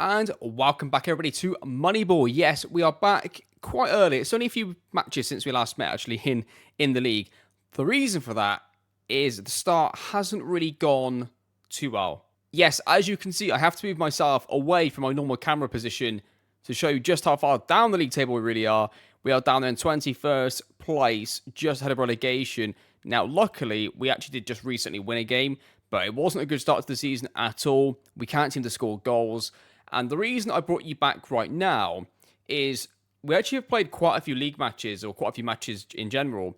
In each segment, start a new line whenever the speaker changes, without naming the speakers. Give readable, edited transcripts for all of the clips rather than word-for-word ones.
and welcome back everybody to Moneyball. Yes, we are back quite early. It's only a few matches since we last met actually in the league. The reason for that is the start hasn't really gone too well. Yes, as you can see, I have to move myself away from my normal camera position to show you just how far down the league table we really are. We are down there in 21st place, just ahead of relegation. Now, luckily, we actually did just recently win a game, but it wasn't a good start to the season at all. We can't seem to score goals. And the reason I brought you back right now is we actually have played quite a few league matches, or quite a few matches in general,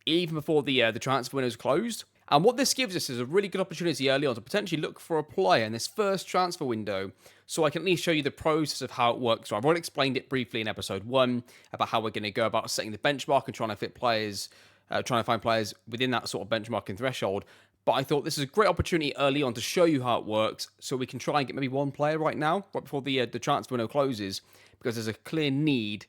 even before the transfer window is closed. And what this gives us is a really good opportunity early on to potentially look for a player in this first transfer window, so I can at least show you the process of how it works. So I've already explained it briefly in episode 1 about how we're going to go about setting the benchmark and trying to fit players, trying to find players within that sort of benchmarking threshold. But I thought this is a great opportunity early on to show you how it works, so we can try and get maybe one player right now, right before the transfer window closes, because there's a clear need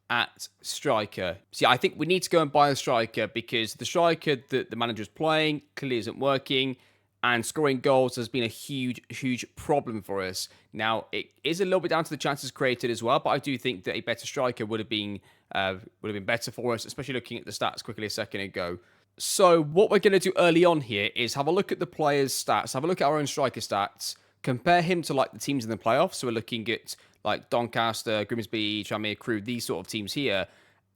at striker. See, I think we need to go and buy a striker because the striker that the manager's playing clearly isn't working, and scoring goals has been a huge problem for us. Now, it is a little bit down to the chances created as well, but I do think that a better striker would have been better for us, especially looking at the stats quickly a second ago. So what we're going to do early on here is have a look at the players' stats, have a look at our own striker stats, compare him to like the teams in the playoffs. So we're looking at like Doncaster, Grimsby, Tranmere, Crewe, these sort of teams here.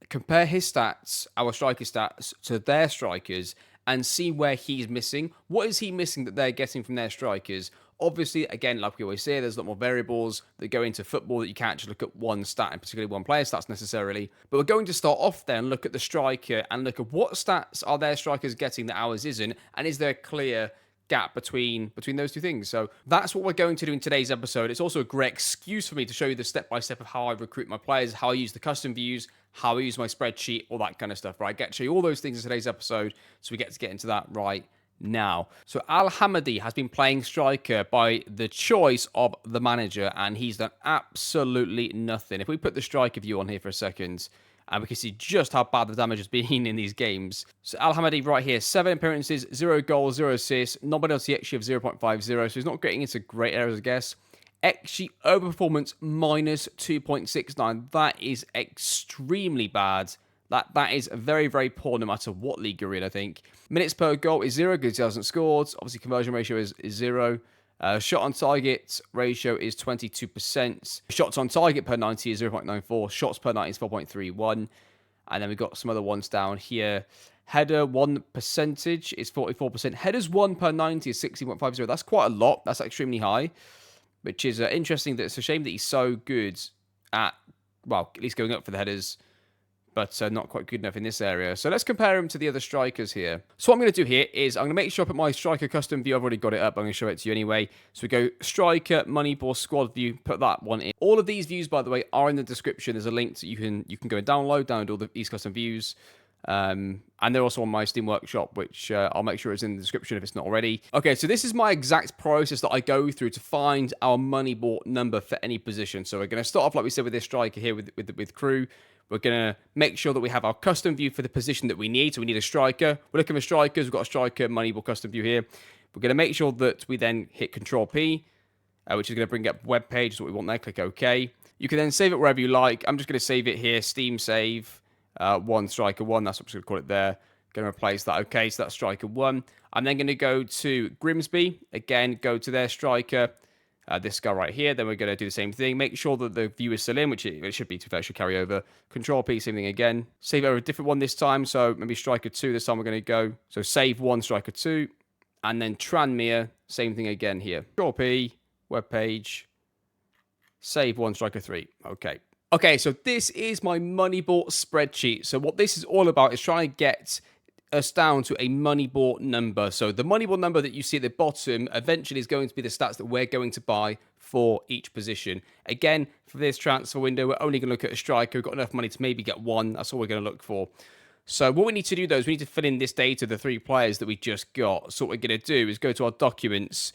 Compare his stats, our striker stats, to their strikers and see where he's missing. What is he missing that they're getting from their strikers? Obviously, again, like we always say, there's a lot more variables that go into football that you can't just look at one stat, and particularly one player stats necessarily. But we're going to start off there and look at the striker and look at what stats are their strikers getting that ours isn't, and is there a clear gap between those two things. So that's what we're going to do in today's episode. It's also a great excuse for me to show you the step-by-step of how I recruit my players, how I use the custom views, how I use my spreadsheet, all that kind of stuff, right? I get to show you all those things in today's episode, so we get to get into that right now. So Al Hamadi has been playing striker by the choice of the manager, and he's done absolutely nothing. If we put the striker view on here for a second, and we can see just how bad the damage has been in these games. So Al Hamadi right here, 7 appearances, 0 goals, 0 assists, non-penalty XG of 0.50, so he's not getting into great areas, I guess. XG overperformance minus 2.69. That is extremely bad. That is very poor no matter what league you're in, I think. Minutes per goal is 0 because he hasn't scored. Obviously, conversion ratio is 0. Shot on target ratio is 22%. Shots on target per 90 is 0.94. Shots per 90 is 4.31. And then we've got some other ones down here. Header 1 percentage is 44%. Headers 1 per 90 is 60.50. That's quite a lot. That's extremely high. Which is interesting. That it's a shame that he's so good at, well, at least going up for the headers, but not quite good enough in this area. So let's compare him to the other strikers here. So what I'm going to do here is I'm going to make sure I put my striker custom view. I've already got it up. I'm going to show it to you anyway. So we go striker, Moneyball, squad view, put that one in. All of these views, by the way, are in the description. There's a link that you can go and download all these custom views. And they're also on my Steam Workshop, which I'll make sure is in the description if it's not already. Okay, so this is my exact process that I go through to find our Moneyball number for any position. So we're going to start off, like we said, with this striker here with Crewe. We're going to make sure that we have our custom view for the position that we need. So we need a striker. We're looking for strikers. We've got a striker Moneyball custom view here. We're going to make sure that we then hit Control P, which is going to bring up web page. Is what we want there. Click OK. You can then save it wherever you like. I'm just going to save it here. Steam save. 1 striker 1. That's what I'm just going to call it there. Going to replace that. Okay, so that's striker 1. I'm then going to go to Grimsby. Again, go to their striker. This guy right here. Then we're going to do the same thing. Make sure that the view is still in, which it should be. To be fair, it should carry over. Control P, same thing again. Save over a different one this time. So maybe striker 2 this time we're going to go. So save 1, striker 2. And then Tranmere, same thing again here. Control P, web page. Save 1, striker 3. Okay. Okay, so this is my Moneyball spreadsheet. So what this is all about is trying to get us down to a Moneyball number. So the Moneyball number that you see at the bottom eventually is going to be the stats that we're going to buy for each position. Again, for this transfer window, we're only going to look at a striker. We've got enough money to maybe get one. That's all we're going to look for. So what we need to do, though, is we need to fill in this data, the 3 players that we just got. So what we're going to do is go to our documents.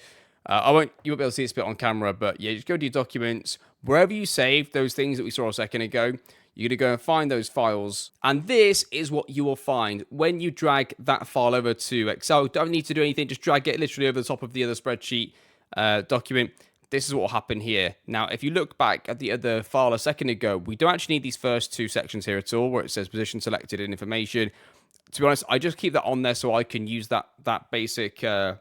You won't be able to see this bit on camera, but yeah, just go to your documents. Wherever you saved those things that we saw a second ago, you're going to go and find those files. And this is what you will find when you drag that file over to Excel. Don't need to do anything. Just drag it literally over the top of the other spreadsheet document. this is what will happen here. Now, if you look back at the other file a second ago, we don't actually need these first two sections here at all, where it says position selected and information. To be honest, I just keep that on there so I can use that basic, I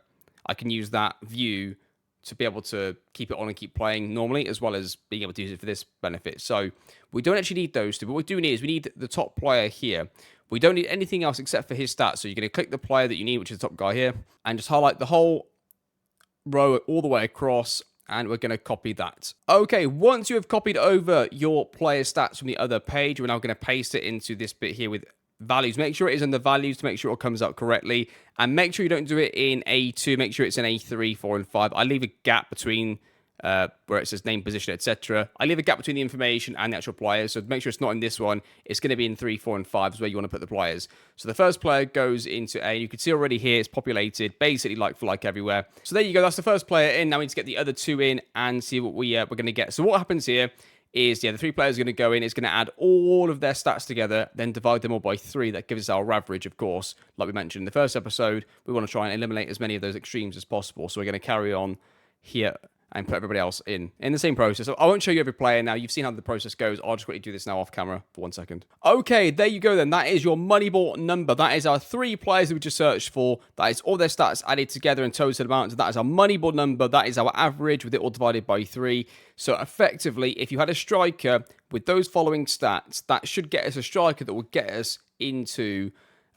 can use that view to be able to keep it on and keep playing normally, as well as being able to use it for this benefit. So we don't actually need those two, but what we do need is we need the top player here. We don't need anything else except for his stats. So you're going to click the player that you need, which is the top guy here, and just highlight the whole row all the way across, and we're going to copy that. Okay, once you have copied over your player stats from the other page, we're now going to paste it into this bit here with values. Make sure it is in the values to make sure it comes out correctly, and make sure you don't do it in A2. Make sure it's in A3, 4, and 5. I leave a gap between where it says name, position, etc. I leave a gap between the information and the actual players, so make sure it's not in this one. It's going to be in 3, 4, and 5 is where you want to put the players. So the first player goes into A. You can see already here it's populated, basically like for like everywhere. So there you go. That's the first player in. Now we need to get the other two in and see what we're going to get. So what happens here is, the 3 players are going to go in. It's going to add all of their stats together, then divide them all by 3. That gives us our average, of course. Like we mentioned in the first episode, we want to try and eliminate as many of those extremes as possible. So we're going to carry on here and put everybody else in the same process. So I won't show you every player now. You've seen how the process goes. I'll just quickly do this now off camera for 1 second. Okay, there you go then. That is your Moneyball number. That is our 3 players that we just searched for. That is all their stats added together in total amount. That is our Moneyball number. That is our average with it all divided by 3. So effectively, if you had a striker with those following stats, that should get us a striker that will get us into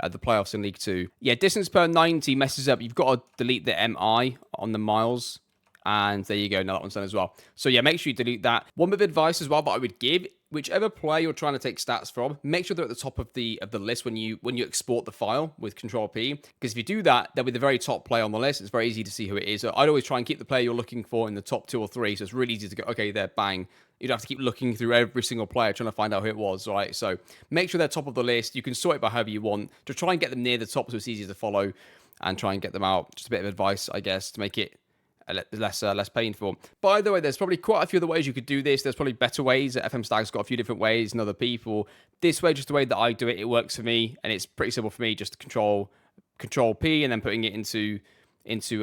the playoffs in League 2. Yeah, distance per 90 messes up. You've got to delete the MI on the miles. And there you go. Now that one's done as well. So yeah, make sure you delete that. One bit of advice as well that I would give: whichever player you're trying to take stats from, make sure they're at the top of the list when you export the file with Control P. Because if you do that, they'll be the very top player on the list. It's very easy to see who it is. So I'd always try and keep the player you're looking for in the top 2 or 3. So it's really easy to go, okay, there, bang. You don't have to keep looking through every single player trying to find out who it was, right? So make sure they're top of the list. You can sort it by however you want. Just try and get them near the top so it's easier to follow, and try and get them out. Just a bit of advice, I guess, to make it less painful. By the way, there's probably quite a few other ways you could do this. There's probably better ways. FM Stag's got a few different ways and other people. This way, just the way that I do it, it works for me, and it's pretty simple for me. Just control P and then putting it into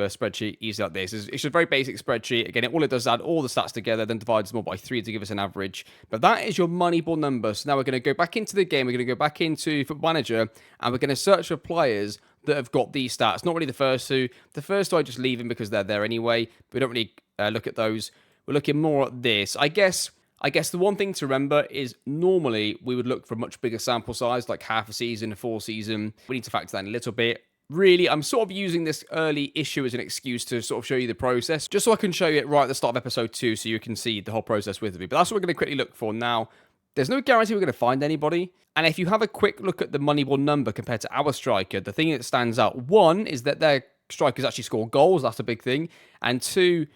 a spreadsheet easy like this. It's a very basic spreadsheet. Again, all it does is add all the stats together, then divides them all by 3 to give us an average. But that is your Moneyball number. So now we're going to go back into the game. We're going to go back into Football Manager, and we're going to search for players that have got these stats. Not really the first two. The first two I just leave them because they're there anyway. We don't really look at those. We're looking more at this. I guess the one thing to remember is normally we would look for a much bigger sample size, like half a season, a full season. We need to factor that in a little bit. Really, I'm sort of using this early issue as an excuse to sort of show you the process, just so I can show you it right at the start of episode 2 so you can see the whole process with me. But that's what we're going to quickly look for now. There's no guarantee we're going to find anybody. And if you have a quick look at the Moneyball number compared to our striker, the thing that stands out, 1, is that their strikers actually score goals. That's a big thing. And 2,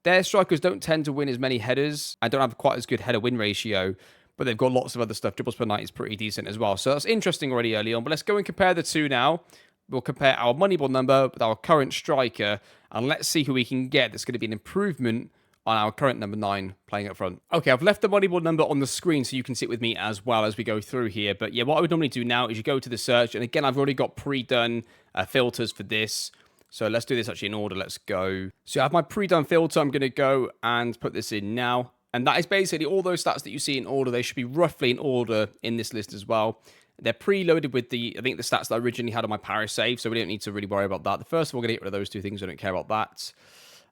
their strikers don't tend to win as many headers and don't have quite as good header-win ratio, but they've got lots of other stuff. Dribbles per night is pretty decent as well. So that's interesting already early on. But let's go and compare the two now. We'll compare our Moneyball number with our current striker, and let's see who we can get that's going to be an improvement on our current number 9 playing up front. Okay, I've left the Moneyball number on the screen so you can sit with me as well as we go through here. But yeah, what I would normally do now is you go to the search, and again, I've already got pre-done filters for this. So let's do this actually in order. Let's go. So I have my pre-done filter. I'm going to go and put this in now. And that is basically all those stats that you see in order. They should be roughly in order in this list as well. They're preloaded with I think the stats that I originally had on my Paris save, so we don't need to really worry about that. The first of all, we're going to get rid of those 2 things. I don't care about that.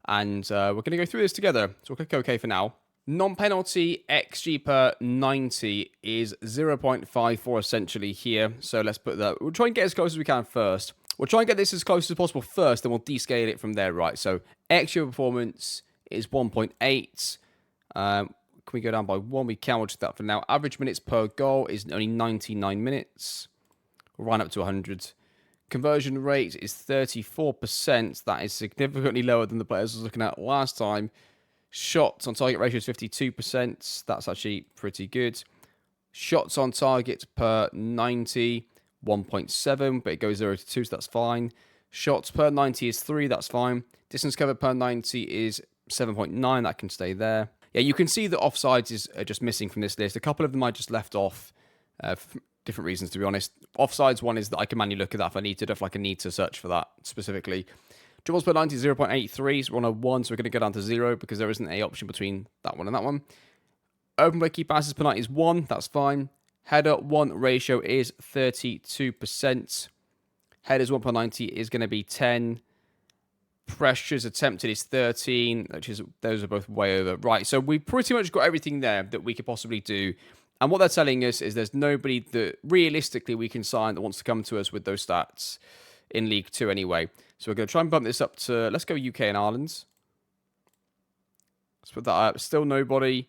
And we're going to go through this together. So we'll click OK for now. Non-penalty XG per 90 is 0.54 essentially here. So let's put that. We'll try and get as close as we can first. We'll try and get this as close as possible first, then we'll descale it from there, right? So XG performance is 1.8. Can we go down by 1? We can. We'll do that for now. Average minutes per goal is only 99 minutes. We'll run up to 100. Conversion rate is 34%. That is significantly lower than the players I was looking at last time. Shots on target ratio is 52%. That's actually pretty good. Shots on target per 90, 1.7, but it goes 0 to 2, so that's fine. Shots per 90 is 3, that's fine. Distance covered per 90 is 7.9, that can stay there. Yeah, you can see that offsides is just missing from this list. A couple of them I just left off for different reasons, to be honest. Offsides, one is that I can manually look at that if I need to, if I need to search for that specifically. Dribbles per 90 is 0.83, so we're on a 1, so we're going to go down to 0 because there isn't a option between that one and that one. Open play key passes per 90 is 1, that's fine. Header 1 ratio is 32%. Headers 1 per 90 is going to be 10. Pressures attempted is 13, which is, those are both way over. Right, so we've pretty much got everything there that we could possibly do. And what they're telling us is there's nobody that realistically we can sign that wants to come to us with those stats in League 2 anyway. So we're going to try and bump this up to, let's go UK and Ireland. Let's put that up. Still nobody.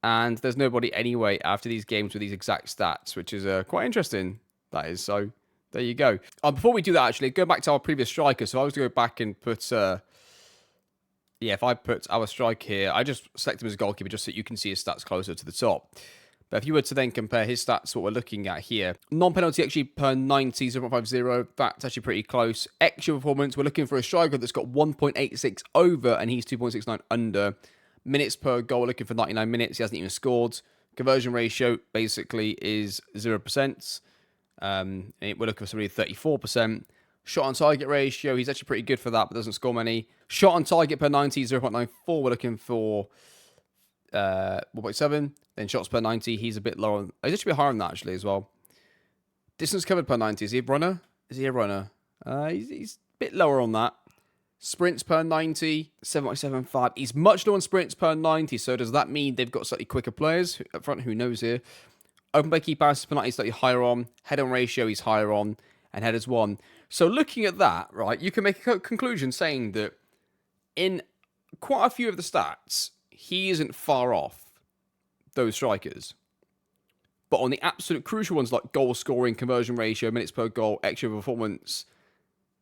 And there's nobody anyway after these games with these exact stats, which is quite interesting. That is, so there you go. Before we do that, actually, go back to our previous striker. So I was to go back and put, if I put our striker here, I just select him as a goalkeeper just so you can see his stats closer to the top. But if you were to then compare his stats to what we're looking at here, non-penalty actually per 90, 0.50, that's actually pretty close. Extra performance, we're looking for a striker that's got 1.86 over and he's 2.69 under. Minutes per goal, we're looking for 99 minutes, he hasn't even scored. Conversion ratio basically is 0%. We're looking for somebody 34%. Shot on target ratio, he's actually pretty good for that, but doesn't score many. Shot on target per 90, 0.94, we're looking for 1.7. Then shots per 90, he's a bit lower. He's actually a bit higher than that, actually, as well. Distance covered per 90, is he a runner? Is he a runner? He's a bit lower on that. Sprints per 90, 7.75. He's much lower on sprints per 90, so does that mean they've got slightly quicker players up front? Who knows here? Open play key passes per 90 is slightly higher on. Head-on ratio he's higher on. And headers 1. So looking at that, right, you can make a conclusion saying that in quite a few of the stats, he isn't far off those strikers. But on the absolute crucial ones like goal scoring, conversion ratio, minutes per goal, extra performance,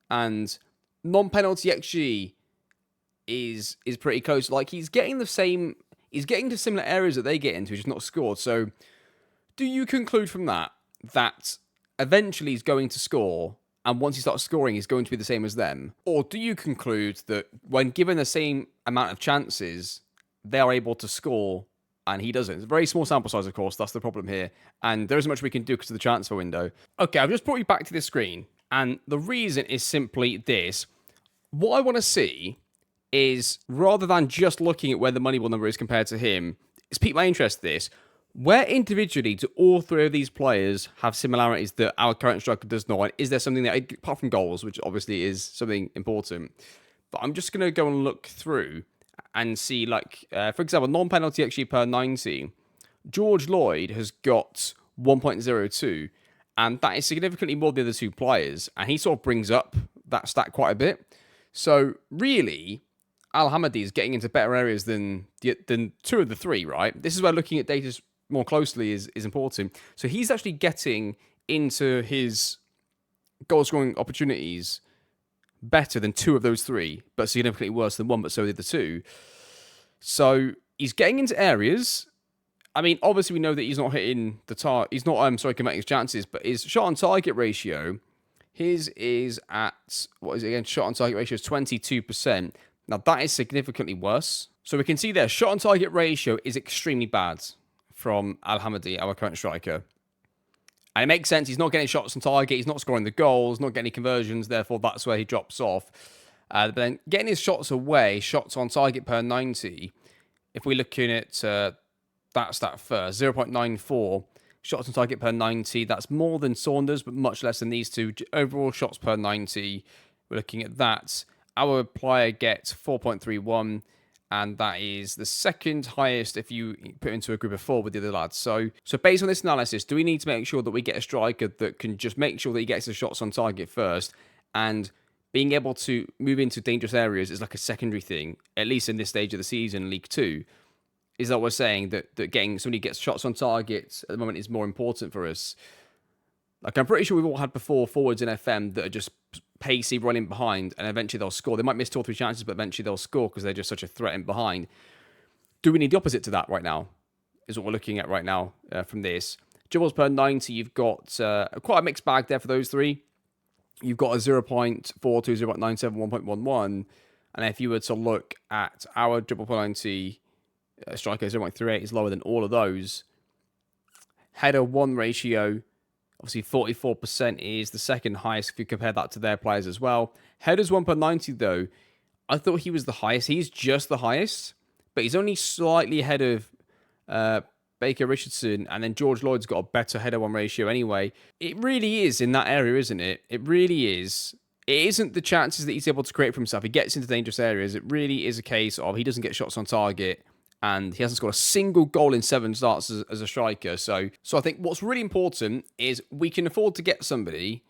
and non-penalty XG is pretty close. Like he's getting to similar areas that they get into, which is not scored. So do you conclude from that eventually he's going to score, and once he starts scoring, he's going to be the same as them? Or do you conclude that when given the same amount of chances, they are able to score and he doesn't? It's a very small sample size, of course. That's the problem here. And there isn't much we can do because of the transfer window. Okay, I've just brought you back to this screen. And the reason is simply this. What I want to see is, rather than just looking at where the Moneyball number is compared to him, it's piqued my interest this. Where individually do all three of these players have similarities that our current striker does not? Is there something that, apart from goals, which obviously is something important, but I'm just going to go and look through and see, like, for example, non-penalty XG per 90. George Lloyd has got 1.02, and that is significantly more than the other two players, and he sort of brings up that stat quite a bit. So, really, Al-Hamadi is getting into better areas than two of the three, right? This is where looking at data more closely is important. So he's actually getting into his goal-scoring opportunities better than two of those three, but significantly worse than one, but so did the two. So he's getting into areas. I mean, obviously we know that he's not hitting the target. He's not, converting his chances, but his shot on target ratio, his is at, what is it again? Shot on target ratio is 22%. Now that is significantly worse. So we can see there, shot on target ratio is extremely bad from Al-Hamadi, our current striker. And it makes sense. He's not getting shots on target. He's not scoring the goals, not getting any conversions. Therefore, that's where he drops off. But then getting his shots away, shots on target per 90, if we're looking at that stat first, 0.94 shots on target per 90. That's more than Saunders, but much less than these two. Overall shots per 90, we're looking at that. Our player gets 4.31. And that is the second highest if you put into a group of four with the other lads. So based on this analysis, do we need to make sure that we get a striker that can just make sure that he gets the shots on target first, and being able to move into dangerous areas is like a secondary thing, at least in this stage of the season, League 2? Is that what we're saying, that getting somebody gets shots on target at the moment is more important for us? Like, I'm pretty sure we've all had before forwards in FM that are just pacey, running behind, and eventually they'll score. They might miss 2 or 3 chances, but eventually they'll score because they're just such a threat in behind. Do we need the opposite to that right now? Is what we're looking at right now from this. Dribbles per 90, you've got quite a mixed bag there for those three. You've got a 0.42, 0.97, 1.11. And if you were to look at our dribble per 90 striker, 0.38 is lower than all of those. Header 1 ratio, Obviously, 44% is the second highest if you compare that to their players as well. Headers 1 per 90, though, I thought he was the highest. He's just the highest, but he's only slightly ahead of Baker Richardson, and then George Lloyd's got a better header 1 ratio anyway. It really is in that area, isn't it? It really is. It isn't the chances that he's able to create for himself. He gets into dangerous areas. It really is a case of he doesn't get shots on target, and he hasn't scored a single goal in 7 starts as a striker. So I think what's really important is we can afford to get somebody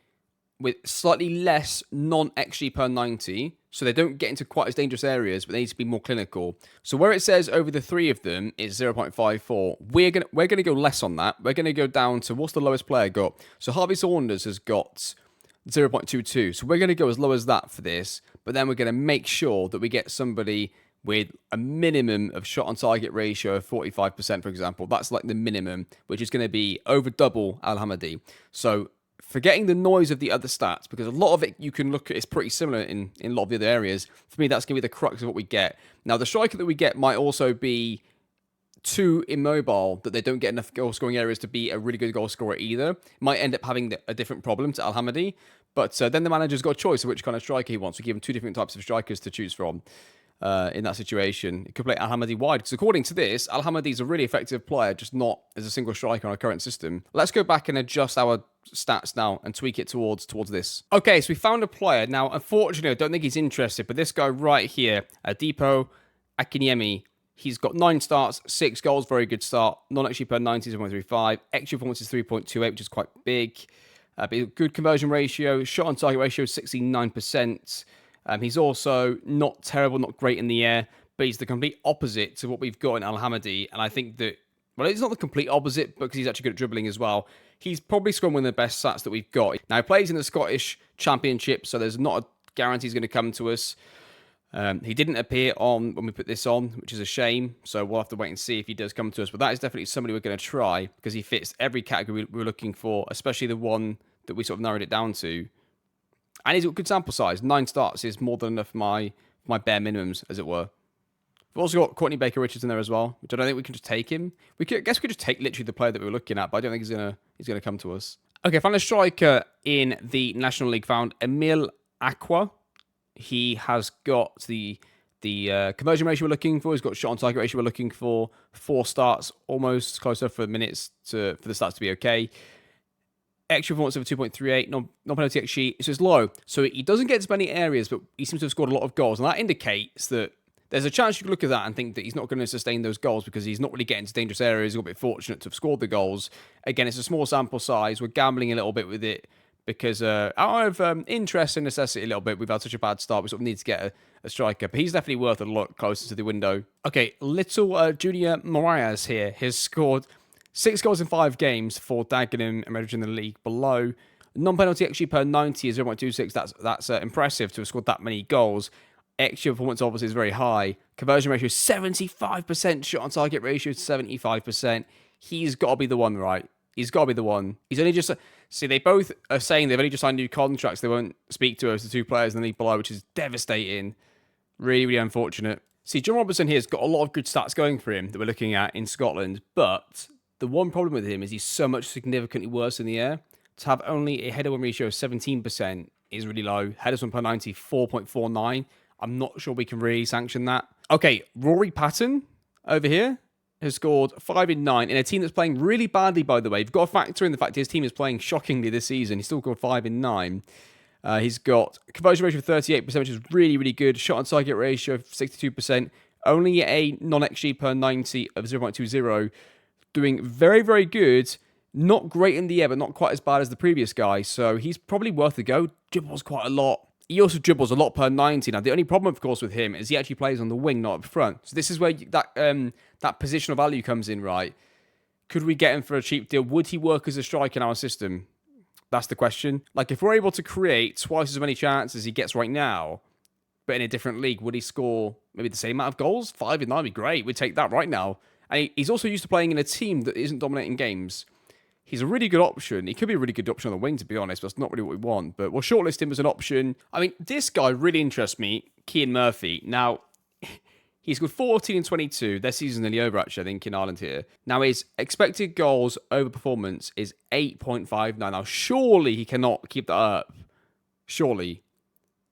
with slightly less non-XG per 90, so they don't get into quite as dangerous areas, but they need to be more clinical. So where it says over the 3 of them is 0.54, we're gonna go less on that. We're gonna go down to what's the lowest player got. So Harvey Saunders has got 0.22, so we're gonna go as low as that for this, but then we're gonna make sure that we get somebody with a minimum of shot on target ratio of 45%, for example. That's like the minimum, which is going to be over double Al-Hamadi. So forgetting the noise of the other stats, because a lot of it you can look at is pretty similar in a lot of the other areas. For me, that's going to be the crux of what we get. Now, the striker that we get might also be too immobile that they don't get enough goal scoring areas to be a really good goal scorer either. Might end up having a different problem to Al-Hamadi. But then the manager's got a choice of which kind of striker he wants. We give him 2 different types of strikers to choose from. In that situation, it could play Al-Hamadi wide, because according to this, Al-Hamadi is a really effective player, just not as a single striker on our current system. Let's go back and adjust our stats now and tweak it towards this. Okay, so we found a player. Now, unfortunately, I don't think he's interested, but this guy right here, Adipo Akinyemi, he's got 9 starts, 6 goals, very good start. Non-XG per 90 is 1.35. XG performance is 3.28, which is quite big. Good conversion ratio, shot on target ratio 69%. He's also not terrible, not great in the air, but he's the complete opposite to what we've got in Al-Hamadi. And I think that, well, it's not the complete opposite, because he's actually good at dribbling as well. He's probably scored one of the best stats that we've got. Now, he plays in the Scottish Championship, so there's not a guarantee he's going to come to us. He didn't appear on when we put this on, which is a shame. So we'll have to wait and see if he does come to us. But that is definitely somebody we're going to try, because he fits every category we're looking for, especially the one that we sort of narrowed it down to. And he's got a good sample size. 9 starts is more than enough for my bare minimums, as it were. We've also got Courtney Baker Richardson there as well, which I don't think we can just take him. I guess we could just take literally the player that we were looking at, but I don't think he's gonna come to us. Okay, found a striker in the National League. Found Emil Aqua. He has got the conversion ratio we're looking for. He's got shot on target ratio we're looking for. 4 starts, almost close enough for minutes for the stats to be okay. Extra performance of 2.38, non-penalty XG, so it's low. So he doesn't get as many areas, but he seems to have scored a lot of goals. And that indicates that there's a chance you could look at that and think that he's not going to sustain those goals, because he's not really getting to dangerous areas. He's a bit fortunate to have scored the goals. Again, it's a small sample size. We're gambling a little bit with it, because out of interest and necessity a little bit, we've had such a bad start. We sort of need to get a striker. But he's definitely worth a look closer to the window. Okay, little Junior Marias here has scored 6 goals in 5 games for Dagenham and Redbridge in the league below. Non-penalty XG per 90 is 0.26. That's impressive to have scored that many goals. XG performance obviously is very high. Conversion ratio 75%. Shot on target ratio 75%. He's got to be the one, right? He's got to be the one. He's only just... See, they both are saying they've only just signed new contracts. They won't speak to us, the 2 players in the league below, which is devastating. Really, really unfortunate. See, John Robertson here has got a lot of good stats going for him that we're looking at in Scotland, but the one problem with him is he's so much significantly worse in the air. To have only a header-1 ratio of 17% is really low. Headers 1 per 90, 4.49. I'm not sure we can really sanction that. Okay, Rory Patton over here has scored 5 in 9 in a team that's playing really badly, by the way. You've got to factor in the fact his team is playing shockingly this season. He's still scored 5 in 9. He's got conversion ratio of 38%, which is really, really good. Shot on target ratio of 62%. Only a non-XG per 90 of 0.20. Doing very, very good. Not great in the air, but not quite as bad as the previous guy. So he's probably worth a go. Dribbles quite a lot. He also dribbles a lot per 90. Now, the only problem, of course, with him is he actually plays on the wing, not up front. So this is where that positional value comes in, right? Could we get him for a cheap deal? Would he work as a striker in our system? That's the question. Like, if we're able to create twice as many chances as he gets right now, but in a different league, would he score maybe the same amount of goals? 5 in 9 would be great. We'd take that right now. And he's also used to playing in a team that isn't dominating games. He's a really good option. He could be a really good option on the wing, to be honest, but that's not really what we want. But we'll shortlist him as an option. I mean, this guy really interests me, Cian Murphy. Now, He scored 14 and 22. Their season's nearly over, actually, I think, in Ireland here. Now, his expected goals over performance is 8.59. Now, surely he cannot keep that up. Surely.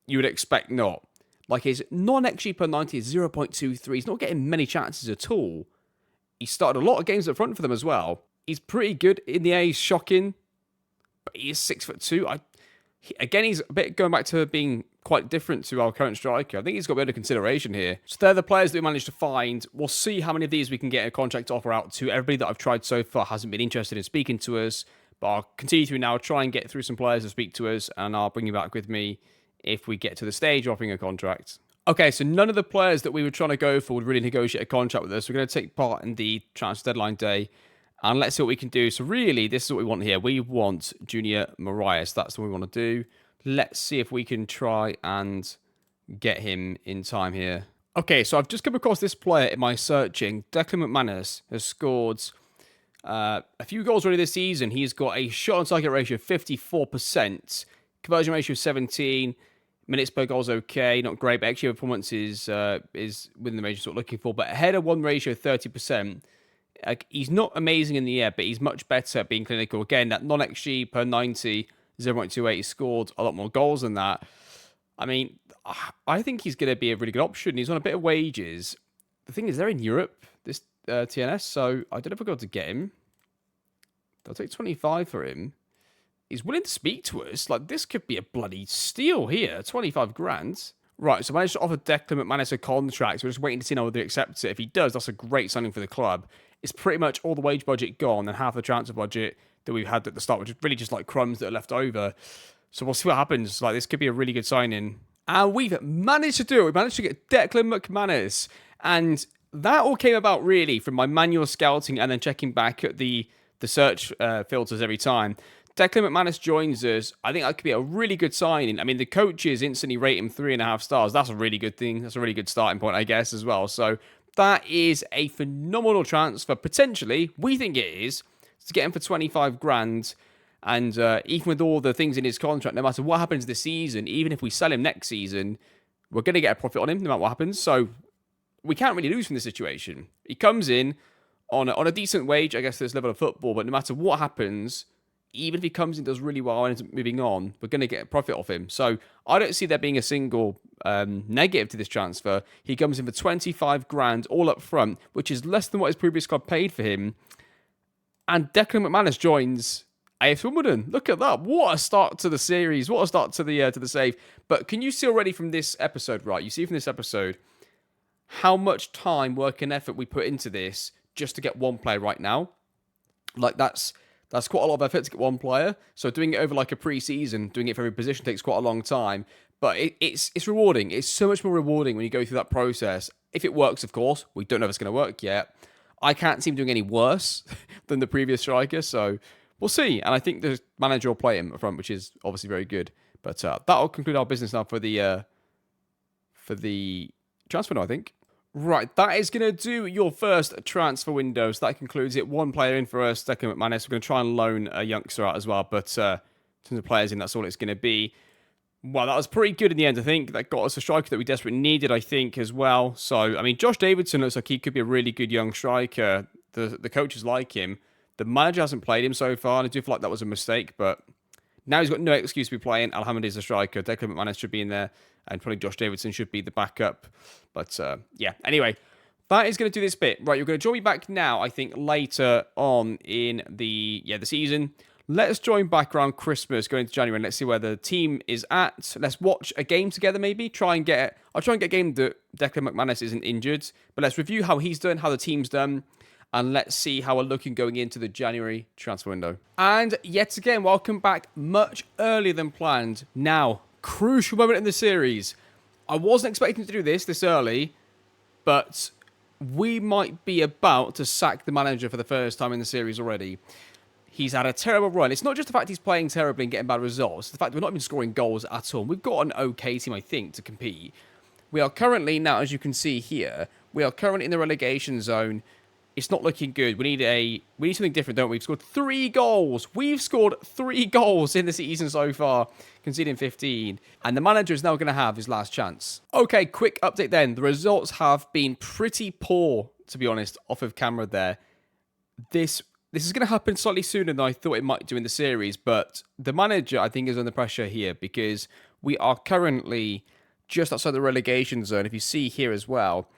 You would expect not. Like, his non-XG per 90 is 0.23. He's not getting many chances at all. He started a lot of games up front for them as well. He's pretty good in the air. He's shocking. But he is 6'2". Again, he's a bit going back to being quite different to our current striker. I think he's got a bit of consideration here. So they're the players that we managed to find. We'll see how many of these we can get a contract offer out to. Everybody that I've tried so far hasn't been interested in speaking to us. But I'll continue to now try and get through some players to speak to us. And I'll bring you back with me if we get to the stage of offering a contract. Okay, so none of the players that we were trying to go for would really negotiate a contract with us. We're going to take part in the transfer deadline day. And let's see what we can do. So really, this is what we want here. We want Junior Marias. That's what we want to do. Let's see if we can try and get him in time here. Okay, so I've just come across this player in my searching. Declan McManus has scored a few goals already this season. He's got a shot on target ratio of 54%. Conversion ratio of 17. Minutes per goal is okay. Not great, but actually performance is within the range sort of looking for. But header one ratio 30%. He's not amazing in the air, but he's much better at being clinical. Again, that non-XG per 90, 0.28, he scored a lot more goals than that. I mean, I think he's going to be a really good option. He's on a bit of wages. The thing is, they're in Europe, this TNS, so I don't know if we're going to get him. I'll take 25 for him. He's willing to speak to us. Like, this could be a bloody steal here. 25 grand. Right, so I managed to offer Declan McManus a contract. We're just waiting to see whether he accepts it. If he does, that's a great signing for the club. It's pretty much all the wage budget gone and half the transfer budget that we had at the start, which is really just like crumbs that are left over. So we'll see what happens. Like, this could be a really good signing. And we've managed to do it. We managed to get Declan McManus. And that all came about really from my manual scouting and then checking back at the search filters every time. Declan McManus joins us. I think that could be a really good signing. I mean, the coaches instantly rate him 3.5 stars. That's a really good thing. That's a really good starting point, I guess, as well. So that is a phenomenal transfer. Potentially, we think it is, to get him for 25 grand. And even with all the things in his contract, no matter what happens this season, even if we sell him next season, we're going to get a profit on him, no matter what happens. So we can't really lose from this situation. He comes in on a decent wage, I guess, to this level of football. But no matter what happens, even if he comes in, does really well and ends up moving on, we're going to get a profit off him. So I don't see there being a single negative to this transfer. He comes in for 25 grand all up front, which is less than what his previous club paid for him. And Declan McManus joins AFC Wimbledon. Look at that. What a start to the series. What a start to the save. But can you see already from this episode, right? You see from this episode how much time, work and effort we put into this just to get one player right now. Like, that's quite a lot of effort to get one player. So doing it over like a pre-season, doing it for every position takes quite a long time. But it's rewarding. It's so much more rewarding when you go through that process. If it works, of course. We don't know if it's going to work yet. I can't see him doing any worse than the previous striker. So we'll see. And I think the manager will play him up front, which is obviously very good. But that'll conclude our business now for the transfer now, I think. Right, that is going to do your first transfer window. So that concludes it. One player in for us, Declan McManus. We're going to try and loan a youngster out as well. But in terms of players in, that's all it's going to be. Well, that was pretty good in the end, I think. That got us a striker that we desperately needed, I think, as well. So, I mean, Josh Davidson looks like he could be a really good young striker. The coaches like him. The manager hasn't played him so far, and I do feel like that was a mistake. But now he's got no excuse to be playing. Alhamid is the striker. Declan McManus should be in there. And probably Josh Davidson should be the backup. But, yeah. Anyway, that is going to do this bit. Right, you're going to join me back now, I think, later on in the season. Let's join back around Christmas, going into January, and let's see where the team is at. Let's watch a game together, maybe. I'll try and get a game that Declan McManus isn't injured. But let's review how he's done, how the team's done. And let's see how we're looking going into the January transfer window. And yet again, welcome back much earlier than planned. Now, crucial moment in the series. I wasn't expecting to do this early, but we might be about to sack the manager for the first time in the series already. He's had a terrible run. It's not just the fact he's playing terribly and getting bad results. It's the fact that we're not even scoring goals at all. We've got an okay team, I think, to compete. We are currently, now as you can see here, we are currently in the relegation zone. it's not looking good. We need something different, don't we? We've scored 3 goals. We've scored 3 goals in the season so far, conceding 15. And the manager is now going to have his last chance. Okay, quick update then. The results have been pretty poor, to be honest, off of camera there. This is going to happen slightly sooner than I thought it might do in the series, but the manager, I think, is under pressure here because we are currently just outside the relegation zone. If you see here as well,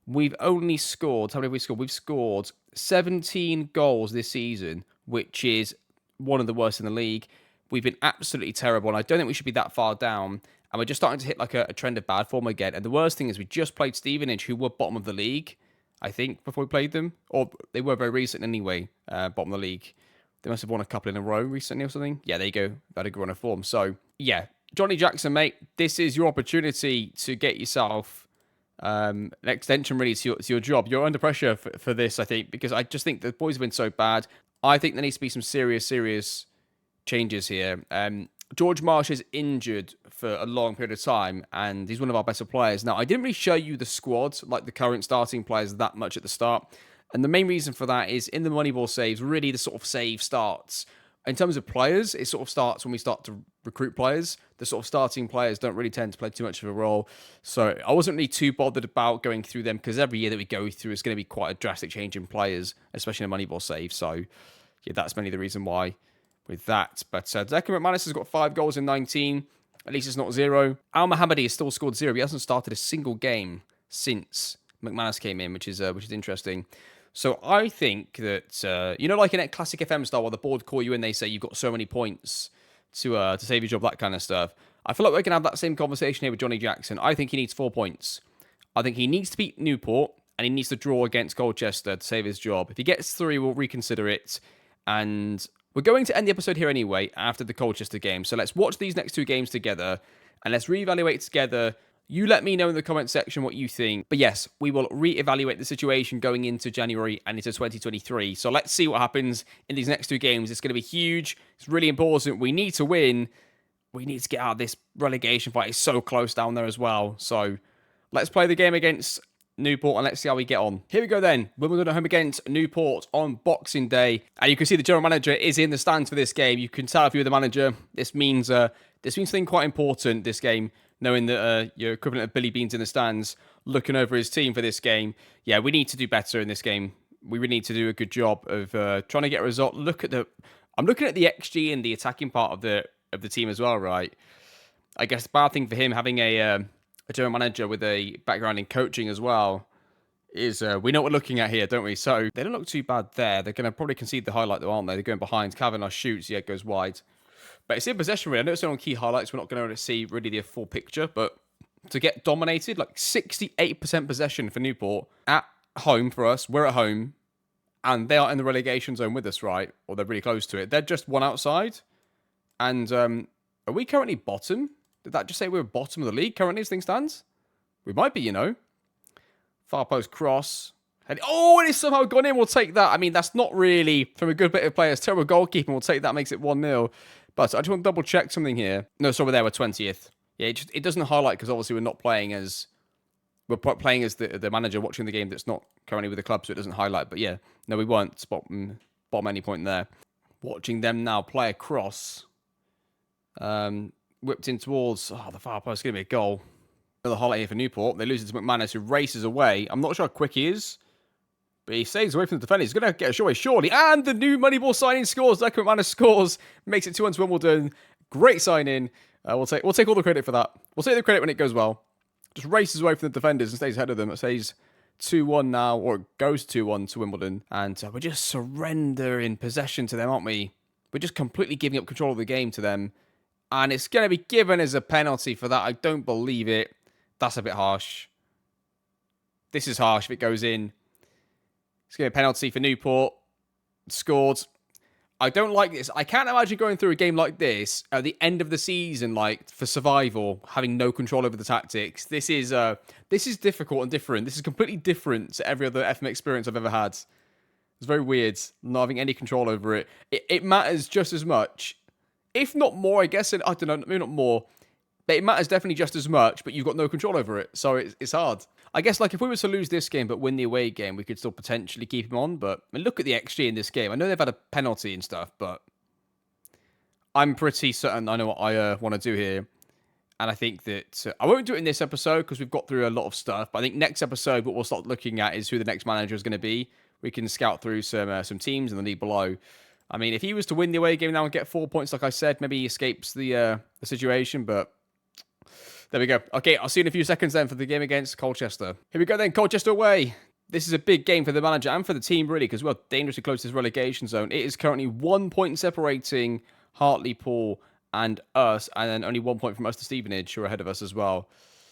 we've only scored, how many have we scored? We've scored 17 goals this season, which is one of the worst in the league. We've been absolutely terrible, and I don't think we should be that far down. And we're just starting to hit like a trend of bad form again. And the worst thing is we just played Stevenage, who were bottom of the league, I think, before we played them. Or they were very recent anyway, bottom of the league. They must have won a couple in a row recently or something. Yeah, there you go. They had a good run of form. So, yeah, Johnny Jackson, mate, this is your opportunity to get yourself an extension really to your job. You're under pressure for this, I think, because I just think the boys have been so bad. I think there needs to be some serious changes here. George Marsh is injured for a long period of time, and he's one of our better players. Now, I didn't really show you the squad, like the current starting players, that much at the start. And the main reason for that is in the Moneyball saves, really the sort of save starts. In terms of players, it sort of starts when we start to recruit players. The sort of starting players don't really tend to play too much of a role. So I wasn't really too bothered about going through them because every year that we go through is going to be quite a drastic change in players, especially in a Moneyball save. So yeah, that's mainly the reason why with that. But Declan McManus has got 5 goals in 19. At least it's not 0. Al Mohammadi has still scored 0. He hasn't started a single game since McManus came in, which is interesting. So I think that, like in a classic FM style where the board call you in, they say you've got so many points to save your job, that kind of stuff. I feel like we can have that same conversation here with Johnny Jackson. I think he needs 4 points. I think he needs to beat Newport and he needs to draw against Colchester to save his job. If he gets 3, we'll reconsider it. And we're going to end the episode here anyway after the Colchester game. So let's watch these next 2 games together and let's reevaluate together. You let me know in the comment section what you think. But yes, we will reevaluate the situation going into January and into 2023. So let's see what happens in these next 2 games. It's going to be huge. It's really important. We need to win. We need to get out of this relegation fight. It's so close down there as well. So let's play the game against Newport and let's see how we get on. Here we go then. Wimbledon at home against Newport on Boxing Day. And you can see the general manager is in the stands for this game. You can tell if you're the manager. This means something quite important, this game. Knowing that your equivalent of Billy Beane's in the stands, looking over his team for this game. Yeah, we need to do better in this game. We really need to do a good job of trying to get a result. I'm looking at the XG and the attacking part of the team as well, right? I guess the bad thing for him having a general manager with a background in coaching as well is we know what we're looking at here, don't we? So they don't look too bad there. They're going to probably concede the highlight though, aren't they? They're going behind. Kavanagh shoots, yeah, it goes wide. But it's in possession, really. I know it's on key highlights. We're not going to see really the full picture. But to get dominated, like 68% possession for Newport at home for us. We're at home. And they are in the relegation zone with us, right? Or they're really close to it. They're just one outside. And are we currently bottom? Did that just say we're bottom of the league currently as things stands? We might be, Far post cross. And it is somehow gone in. We'll take that. I mean, that's not really from a good bit of players. Terrible goalkeeper. We'll take that. Makes it 1-0. But I just want to double check something here. No, so we're there. We're 20th. Yeah, it doesn't highlight because obviously we're playing as the manager watching the game that's not currently with the club, so it doesn't highlight. But yeah, no, we weren't bottom any point there. Watching them now play across. Whipped in towards the far post. It's going to be a goal. Another highlight here for Newport. They lose it to McManus, who races away. I'm not sure how quick he is. But he saves away from the defender. He's going to get a shot away, surely. And the new Moneyball signing scores. Declan McManus scores. Makes it 2-1 to Wimbledon. Great signing. We'll take all the credit for that. We'll take the credit when it goes well. Just races away from the defenders and stays ahead of them. It stays 2-1 now, or it goes 2-1 to Wimbledon. And we're just surrendering possession to them, aren't we? We're just completely giving up control of the game to them. And it's going to be given as a penalty for that. I don't believe it. That's a bit harsh. This is harsh if it goes in. It's going to be a penalty for Newport. Scored. I don't like this. I can't imagine going through a game like this at the end of the season, like for survival, having no control over the tactics. This is difficult and different. This is completely different to every other FM experience I've ever had. It's very weird, not having any control over it. It matters just as much, if not more, I guess. I don't know, maybe not more. But it matters definitely just as much, but you've got no control over it. So it's hard. I guess, like, if we were to lose this game but win the away game, we could still potentially keep him on. But I mean, look at the XG in this game. I know they've had a penalty and stuff, but I'm pretty certain I know what I want to do here. And I think that I won't do it in this episode because we've got through a lot of stuff. But I think next episode, what we'll start looking at is who the next manager is going to be. We can scout through some teams in the league below. I mean, if he was to win the away game now and get 4 points, like I said, maybe he escapes the situation. But there we go. Okay, I'll see you in a few seconds then for the game against Colchester. Here we go then, Colchester away. This is a big game for the manager and for the team, really, because we're dangerously close to this relegation zone. It is currently 1 point separating Hartlepool and us, and then only 1 point from us to Stevenage, who are ahead of us as well.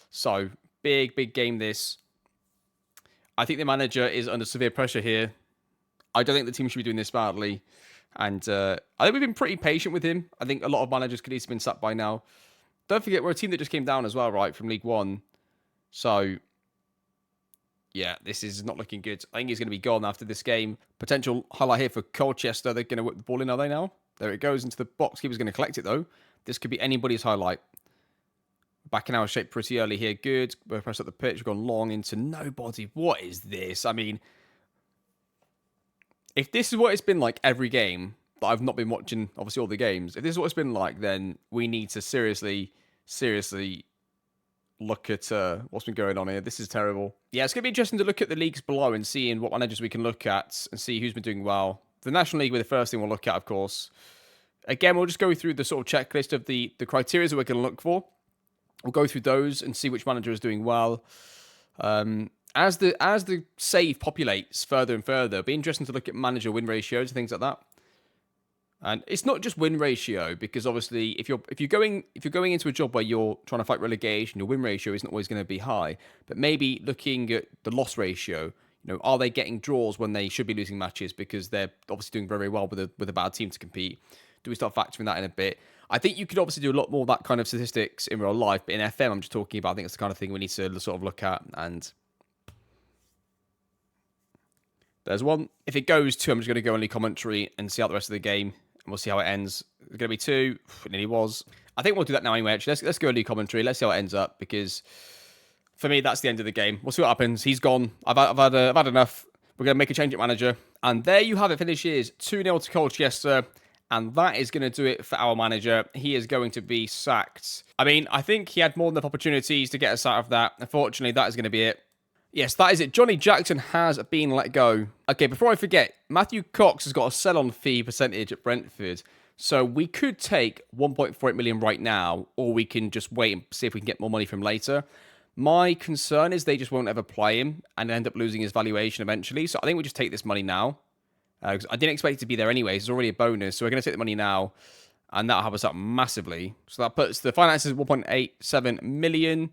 So, big game this. I think the manager is under severe pressure here. I don't think the team should be doing this badly. And I think we've been pretty patient with him. I think a lot of managers could easily have been sacked by now. Don't forget, we're a team that just came down as well, right, from League One. So, yeah, this is not looking good. I think he's going to be gone after this game. Potential highlight here for Colchester. They're going to whip the ball in, are they now? There it goes into the box. Keeper's going to collect it, though. This could be anybody's highlight. Back in our shape pretty early here. Good. We're pressed up the pitch. We've gone long into nobody. What is this? I mean, if this is what it's been like every game, but I've not been watching, obviously, all the games. If this is what it's been like, then we need to seriously look at what's been going on here. This is terrible. Yeah, it's going to be interesting to look at the leagues below and seeing what managers we can look at and see who's been doing well. The National League will be the first thing we'll look at, of course. Again, we'll just go through the sort of checklist of the criteria that we're going to look for. We'll go through those and see which manager is doing well. As the save populates further and further, it'll be interesting to look at manager win ratios and things like that. And it's not just win ratio, because obviously if you're going into a job where you're trying to fight relegation, your win ratio isn't always going to be high. But maybe looking at the loss ratio, are they getting draws when they should be losing matches because they're obviously doing very, very well with a bad team to compete? Do we start factoring that in a bit? I think you could obviously do a lot more of that kind of statistics in real life, but in FM, I'm just talking about. I think it's the kind of thing we need to sort of look at. And there's one. If it goes 2, I'm just going to go only commentary and see out the rest of the game. And we'll see how it ends. It's going to be 2. It nearly was. I think we'll do that now anyway, actually. Let's go early commentary. Let's see how it ends up, because for me, that's the end of the game. We'll see what happens. He's gone. I've had enough. We're going to make a change at manager. And there you have it. Finishes 2-0 to Colchester. And that is going to do it for our manager. He is going to be sacked. I mean, I think he had more than enough opportunities to get us out of that. Unfortunately, that is going to be it. Yes, that is it. Johnny Jackson has been let go. Okay, before I forget, Matthew Cox has got a sell-on fee percentage at Brentford. So we could take 1.48 million right now, or we can just wait and see if we can get more money from later. My concern is they just won't ever play him and end up losing his valuation eventually. So I think we just take this money now. I didn't expect it to be there anyway. It's already a bonus. So we're going to take the money now, and that'll help us out massively. So that puts the finances at 1.87 million.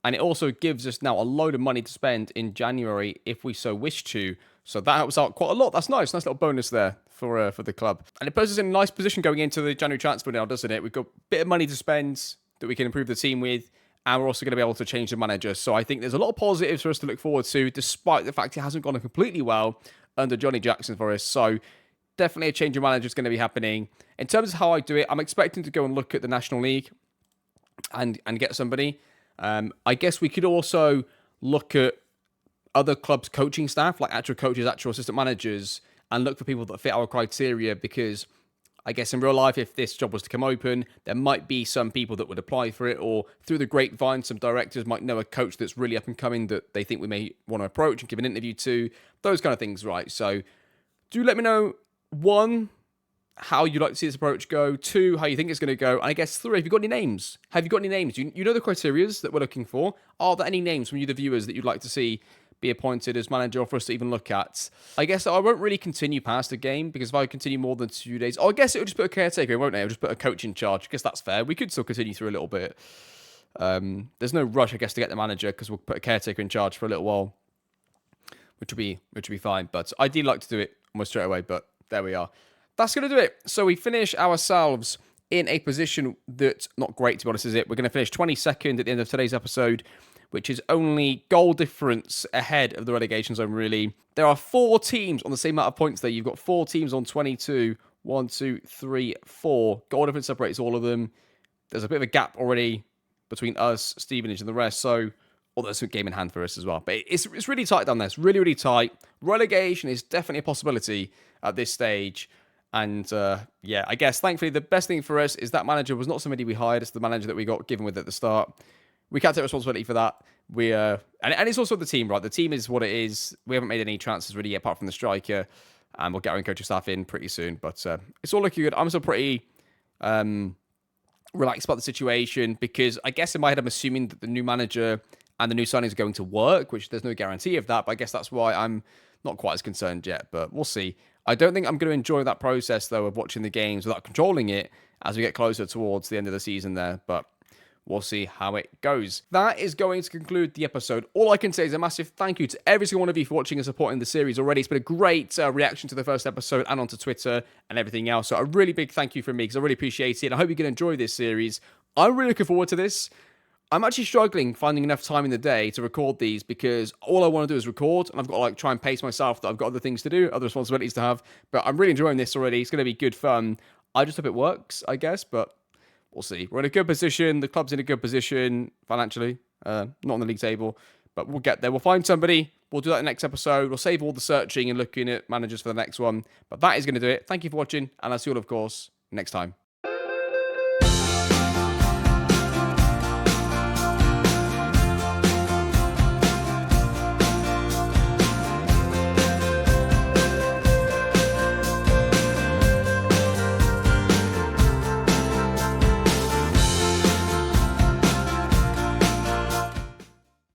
And it also gives us now a load of money to spend in January if we so wish to. So that helps out quite a lot. That's nice. Nice little bonus there for the club. And it puts us in a nice position going into the January transfer now, doesn't it? We've got a bit of money to spend that we can improve the team with. And we're also going to be able to change the manager. So I think there's a lot of positives for us to look forward to, despite the fact it hasn't gone completely well under Johnny Jackson for us. So definitely a change of manager is going to be happening. In terms of how I do it, I'm expecting to go and look at the National League and get somebody. I guess we could also look at other clubs' coaching staff, like actual coaches, actual assistant managers, and look for people that fit our criteria, because I guess in real life, if this job was to come open, there might be some people that would apply for it, or through the grapevine, some directors might know a coach that's really up and coming that they think we may want to approach and give an interview to, those kind of things, right? So do let me know, 1, how you'd like to see this approach go, 2, how you think it's going to go, and I guess 3, have you got any names? Have you got any names? You know the criteria that we're looking for. Are there any names from you, the viewers, that you'd like to see be appointed as manager, or for us to even look at? I guess I won't really continue past the game, because if I continue more than 2 days, I guess it'll just put a caretaker in, won't it? It'll just put a coach in charge. I guess that's fair. We could still continue through a little bit. There's no rush, I guess, to get the manager, because we'll put a caretaker in charge for a little while, which will be fine. But I do like to do it almost straight away, but there we are. That's going to do it. So we finish ourselves in a position that's not great, to be honest, is it? We're going to finish 22nd at the end of today's episode, which is only goal difference ahead of the relegation zone, really. There are 4 teams on the same amount of points there. You've got 4 teams on 22. 1, 2, 3, 4. Goal difference separates all of them. There's a bit of a gap already between us, Stevenage, and the rest. So although it's a game in hand for us as well. But it's really tight down there. It's really, really tight. Relegation is definitely a possibility at this stage. And yeah, I guess thankfully the best thing for us is that manager was not somebody we hired. It's the manager that we got given with at the start. We can't take responsibility for that. And it's also the team, right? The team is what it is. We haven't made any transfers really apart from the striker. And we'll get our own coaching staff in pretty soon. But it's all looking good. I'm still pretty relaxed about the situation because I guess in my head I'm assuming that the new manager and the new signings are going to work, which there's no guarantee of that. But I guess that's why I'm not quite as concerned yet. But we'll see. I don't think I'm going to enjoy that process, though, of watching the games without controlling it as we get closer towards the end of the season there. But we'll see how it goes. That is going to conclude the episode. All I can say is a massive thank you to every single one of you for watching and supporting the series already. It's been a great reaction to the first episode and onto Twitter and everything else. So a really big thank you from me because I really appreciate it. I hope you can enjoy this series. I'm really looking forward to this. I'm actually struggling finding enough time in the day to record these because all I want to do is record and I've got to like try and pace myself that I've got other things to do, other responsibilities to have. But I'm really enjoying this already. It's going to be good fun. I just hope it works, I guess, but we'll see. We're in a good position. The club's in a good position financially, not on the league table, but we'll get there. We'll find somebody. We'll do that in the next episode. We'll save all the searching and looking at managers for the next one. But that is going to do it. Thank you for watching, and I'll see you all, of course, next time.